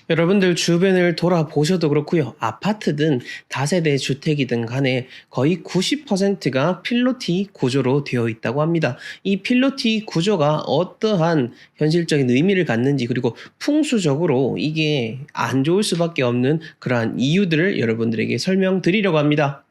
여러분들 주변을 돌아보셔도 그렇고요. 아파트든 다세대 주택이든 간에 거의 90%가 필로티 구조로 되어 있다고 합니다. 이 필로티 구조가 어떠한 현실적인 의미를 갖는지, 그리고 풍수적으로 이게 안 좋을 수밖에 없는 그러한 이유들을 여러분들에게 설명드리려고 합니다.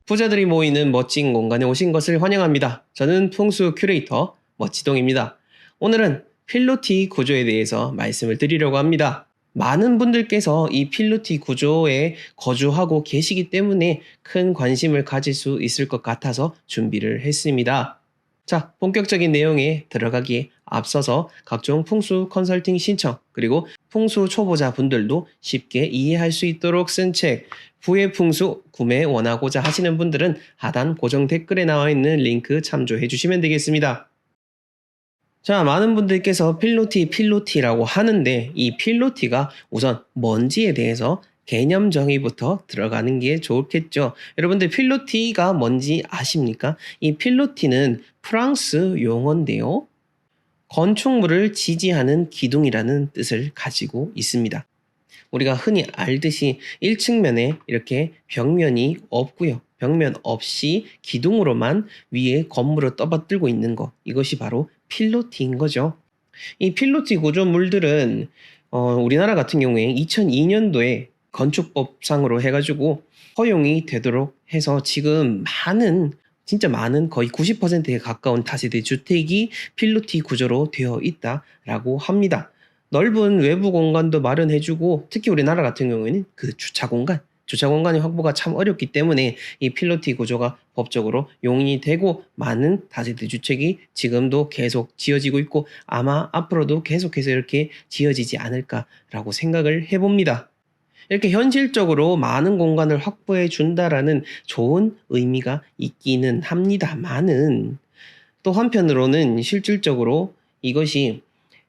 부자들이 모이는 멋진 공간에 오신 것을 환영합니다. 저는 풍수 큐레이터 멋지동입니다. 오늘은 필로티 구조에 대해서 말씀을 드리려고 합니다. 많은 분들께서 이 필로티 구조에 거주하고 계시기 때문에 큰 관심을 가질 수 있을 것 같아서 준비를 했습니다. 자, 본격적인 내용에 들어가기에 앞서서 각종 풍수 컨설팅 신청, 그리고 풍수 초보자 분들도 쉽게 이해할 수 있도록 쓴 책, 부의 풍수 구매 원하고자 하시는 분들은 하단 고정 댓글에 나와 있는 링크 참조해 주시면 되겠습니다. 자, 많은 분들께서 필로티라고 하는데, 이 필로티가 우선 뭔지에 대해서 개념 정의부터 들어가는 게 좋겠죠. 여러분들 필로티가 뭔지 아십니까? 이 필로티는 프랑스 용어인데요. 건축물을 지지하는 기둥이라는 뜻을 가지고 있습니다. 우리가 흔히 알듯이 1층면에 이렇게 벽면이 없고요. 벽면 없이 기둥으로만 위에 건물을 떠받들고 있는 것, 이것이 바로 필로티인 거죠. 이 필로티 구조물들은 우리나라 같은 경우에 2002년도에 건축법상으로 해가지고 허용이 되도록 해서 지금 진짜 많은 거의 90%에 가까운 다세대 주택이 필로티 구조로 되어 있다라고 합니다. 넓은 외부 공간도 마련해주고, 특히 우리나라 같은 경우에는 그 주차 공간의 확보가 참 어렵기 때문에 이 필로티 구조가 법적으로 용인이 되고, 많은 다세대 주택이 지금도 계속 지어지고 있고 아마 앞으로도 계속해서 이렇게 지어지지 않을까라고 생각을 해봅니다. 이렇게 현실적으로 많은 공간을 확보해 준다라는 좋은 의미가 있기는 합니다만은, 또 한편으로는 실질적으로 이것이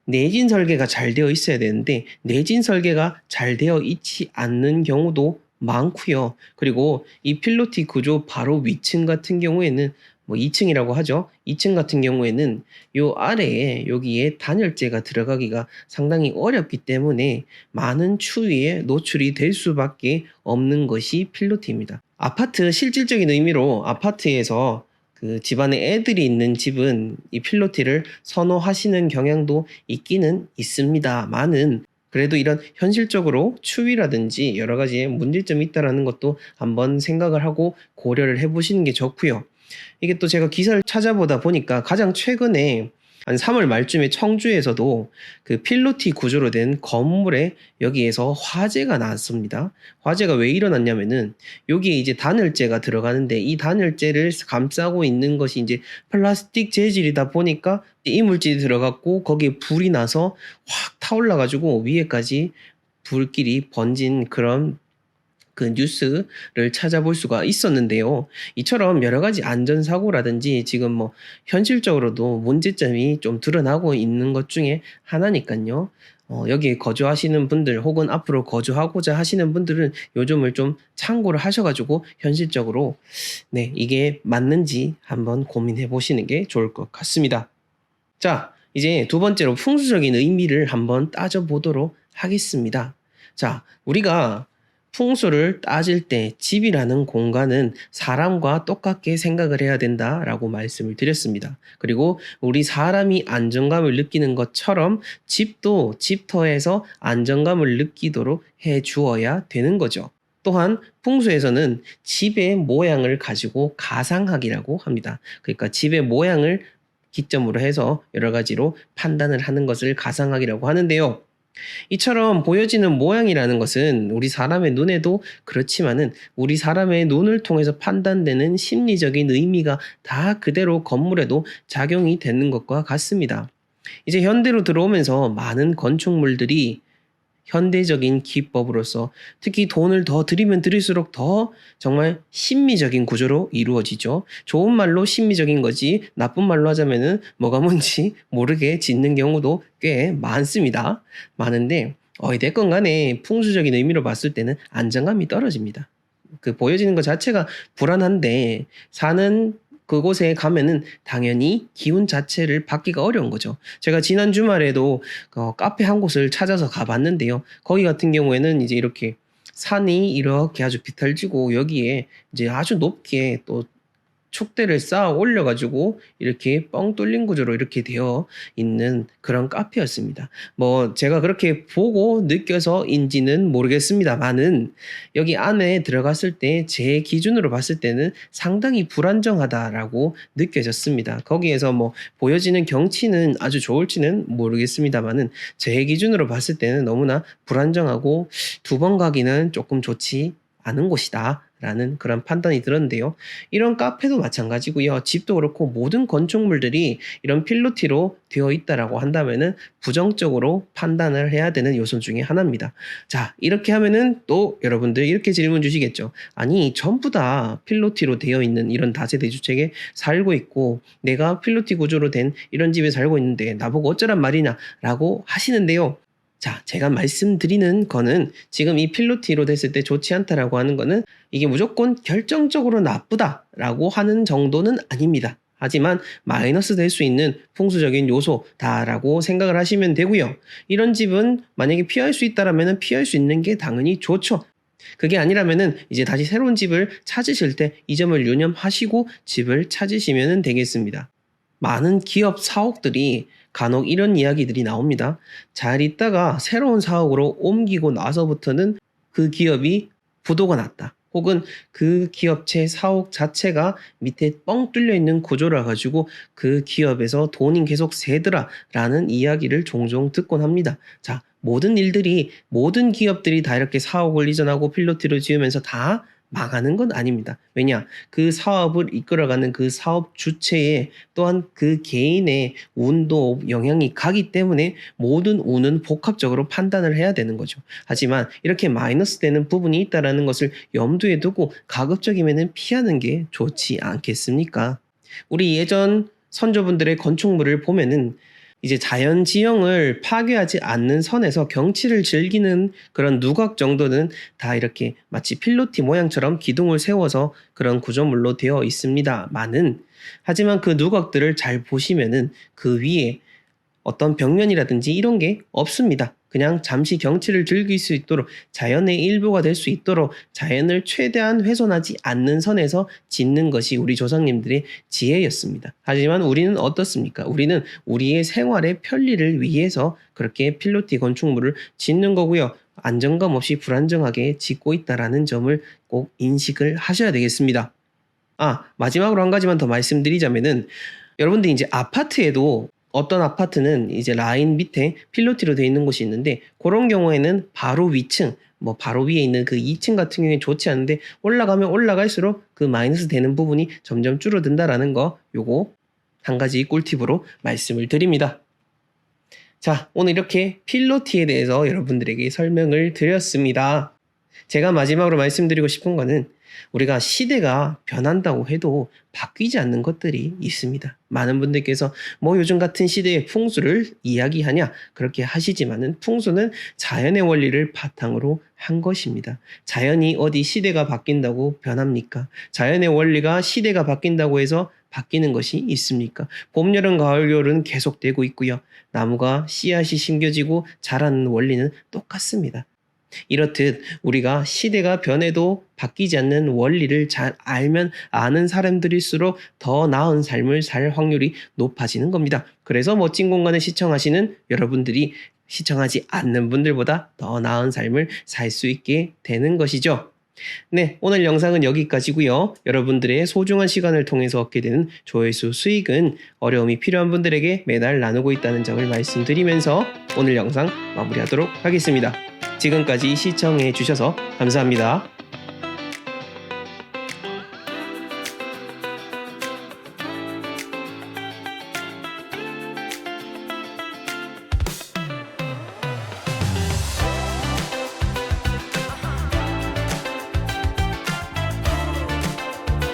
내진 설계가 잘 되어 있어야 되는데 내진 설계가 잘 되어 있지 않는 경우도 많고요. 그리고 이 필로티 구조 바로 위층 같은 경우에는 2층이라고 하죠. 2층 같은 경우에는 요 아래에 여기에 단열재가 들어가기가 상당히 어렵기 때문에 많은 추위에 노출이 될 수밖에 없는 것이 필로티입니다. 아파트, 실질적인 의미로 아파트에서 그 집안에 애들이 있는 집은 이 필로티를 선호하시는 경향도 있기는 있습니다만은, 그래도 이런 현실적으로 추위라든지 여러 가지의 문제점이 있다는 것도 한번 생각을 하고 고려를 해보시는 게 좋고요. 이게 또 제가 기사를 찾아보다 보니까 가장 최근에 한 3월 말쯤에 청주에서도 그 필로티 구조로 된 건물에 여기에서 화재가 났습니다. 화재가 왜 일어났냐면은 여기에 이제 단열재가 들어가는데, 이 단열재를 감싸고 있는 것이 이제 플라스틱 재질이다 보니까 이물질이 들어갔고 거기에 불이 나서 확 타올라가지고 위에까지 불길이 번진 그런 그 뉴스를 찾아볼 수가 있었는데요. 이처럼 여러 가지 안전사고라든지 지금 현실적으로도 문제점이 좀 드러나고 있는 것 중에 하나니까요. 여기에 거주하시는 분들 혹은 앞으로 거주하고자 하시는 분들은 요점을 좀 참고를 하셔가지고 현실적으로 이게 맞는지 한번 고민해 보시는 게 좋을 것 같습니다. 자, 이제 두 번째로 풍수적인 의미를 한번 따져보도록 하겠습니다. 자, 우리가 풍수를 따질 때 집이라는 공간은 사람과 똑같게 생각을 해야 된다라고 말씀을 드렸습니다. 그리고 우리 사람이 안정감을 느끼는 것처럼 집도 집터에서 안정감을 느끼도록 해 주어야 되는 거죠. 또한 풍수에서는 집의 모양을 가지고 가상학이라고 합니다. 그러니까 집의 모양을 기점으로 해서 여러 가지로 판단을 하는 것을 가상학이라고 하는데요. 이처럼 보여지는 모양이라는 것은 우리 사람의 눈에도 그렇지만은 우리 사람의 눈을 통해서 판단되는 심리적인 의미가 다 그대로 건물에도 작용이 되는 것과 같습니다. 이제 현대로 들어오면서 많은 건축물들이 현대적인 기법으로서 특히 돈을 더 들이면 들일수록 더 정말 심미적인 구조로 이루어지죠. 좋은 말로 심미적인 거지 나쁜 말로 하자면은 뭐가 뭔지 모르게 짓는 경우도 꽤 많습니다. 많은데 어찌됐건 간에 풍수적인 의미로 봤을 때는 안정감이 떨어집니다. 그 보여지는 것 자체가 불안한데 사는 그곳에 가면은 당연히 기운 자체를 받기가 어려운 거죠. 제가 지난 주말에도 카페 한 곳을 찾아서 가봤는데요. 거기 같은 경우에는 이제 이렇게 산이 이렇게 아주 비탈지고 여기에 이제 아주 높게 또 촉대를 쌓아 올려가지고 이렇게 뻥 뚫린 구조로 이렇게 되어 있는 그런 카페였습니다. 뭐 제가 그렇게 보고 느껴서인지는 모르겠습니다만은 여기 안에 들어갔을 때 제 기준으로 봤을 때는 상당히 불안정하다라고 느껴졌습니다. 거기에서 뭐 보여지는 경치는 아주 좋을지는 모르겠습니다만은 제 기준으로 봤을 때는 너무나 불안정하고 두 번 가기는 조금 좋지 않은 곳이다. 라는 그런 판단이 들었는데요. 이런 카페도 마찬가지고요. 집도 그렇고 모든 건축물들이 이런 필로티로 되어 있다라고 한다면은 부정적으로 판단을 해야 되는 요소 중에 하나입니다. 자, 이렇게 하면은 또 여러분들 이렇게 질문 주시겠죠. 아니, 전부 다 필로티로 되어 있는 이런 다세대 주택에 살고 있고 내가 필로티 구조로 된 이런 집에 살고 있는데 나보고 어쩌란 말이냐 라고 하시는데요. 자, 제가 말씀드리는 거는 지금 이 필로티로 됐을 때 좋지 않다라고 하는 거는 이게 무조건 결정적으로 나쁘다라고 하는 정도는 아닙니다. 하지만 마이너스 될 수 있는 풍수적인 요소다라고 생각을 하시면 되고요. 이런 집은 만약에 피할 수 있다라면 피할 수 있는 게 당연히 좋죠. 그게 아니라면은 이제 다시 새로운 집을 찾으실 때 이 점을 유념하시고 집을 찾으시면 되겠습니다. 많은 기업 사옥들이 간혹 이런 이야기들이 나옵니다. 잘 있다가 새로운 사옥으로 옮기고 나서부터는 그 기업이 부도가 났다. 혹은 그 기업체 사옥 자체가 밑에 뻥 뚫려 있는 구조라 가지고 그 기업에서 돈이 계속 새더라 라는 이야기를 종종 듣곤 합니다. 자, 모든 일들이 모든 기업들이 다 이렇게 사옥을 이전하고 필로티를 지으면서 다 망하는 건 아닙니다. 왜냐? 그 사업을 이끌어가는 그 사업 주체에 또한 그 개인의 운도 영향이 가기 때문에 모든 운은 복합적으로 판단을 해야 되는 거죠. 하지만 이렇게 마이너스 되는 부분이 있다는 것을 염두에 두고 가급적이면 피하는 게 좋지 않겠습니까? 우리 예전 선조분들의 건축물을 보면은 이제 자연 지형을 파괴하지 않는 선에서 경치를 즐기는 그런 누각 정도는 다 이렇게 마치 필로티 모양처럼 기둥을 세워서 그런 구조물로 되어 있습니다만은 하지만 그 누각들을 잘 보시면은 그 위에 어떤 벽면이라든지 이런 게 없습니다. 그냥 잠시 경치를 즐길 수 있도록 자연의 일부가 될 수 있도록 자연을 최대한 훼손하지 않는 선에서 짓는 것이 우리 조상님들의 지혜였습니다. 하지만 우리는 어떻습니까? 우리는 우리의 생활의 편리를 위해서 그렇게 필로티 건축물을 짓는 거고요. 안정감 없이 불안정하게 짓고 있다는 점을 꼭 인식을 하셔야 되겠습니다. 마지막으로 한 가지만 더 말씀드리자면은 여러분들이 이제 아파트에도 어떤 아파트는 이제 라인 밑에 필로티로 되어 있는 곳이 있는데 그런 경우에는 바로 위층, 뭐 바로 위에 있는 그 2층 같은 경우에는 좋지 않은데 올라가면 올라갈수록 그 마이너스 되는 부분이 점점 줄어든다라는 거 요거 한 가지 꿀팁으로 말씀을 드립니다. 자, 오늘 이렇게 필로티에 대해서 여러분들에게 설명을 드렸습니다. 제가 마지막으로 말씀드리고 싶은 거는 우리가 시대가 변한다고 해도 바뀌지 않는 것들이 있습니다. 많은 분들께서 뭐 요즘 같은 시대의 풍수를 이야기하냐 그렇게 하시지만은 풍수는 자연의 원리를 바탕으로 한 것입니다. 자연이 어디 시대가 바뀐다고 변합니까? 자연의 원리가 시대가 바뀐다고 해서 바뀌는 것이 있습니까? 봄, 여름, 가을, 겨울은 계속되고 있고요. 나무가 씨앗이 심겨지고 자라는 원리는 똑같습니다. 이렇듯 우리가 시대가 변해도 바뀌지 않는 원리를 잘 알면 아는 사람들일수록 더 나은 삶을 살 확률이 높아지는 겁니다. 그래서 멋진 공간을 시청하시는 여러분들이 시청하지 않는 분들보다 더 나은 삶을 살 수 있게 되는 것이죠. 네, 오늘 영상은 여기까지고요. 여러분들의 소중한 시간을 통해서 얻게 되는 조회수 수익은 어려움이 필요한 분들에게 매달 나누고 있다는 점을 말씀드리면서 오늘 영상 마무리하도록 하겠습니다. 지금까지 시청해 주셔서 감사합니다.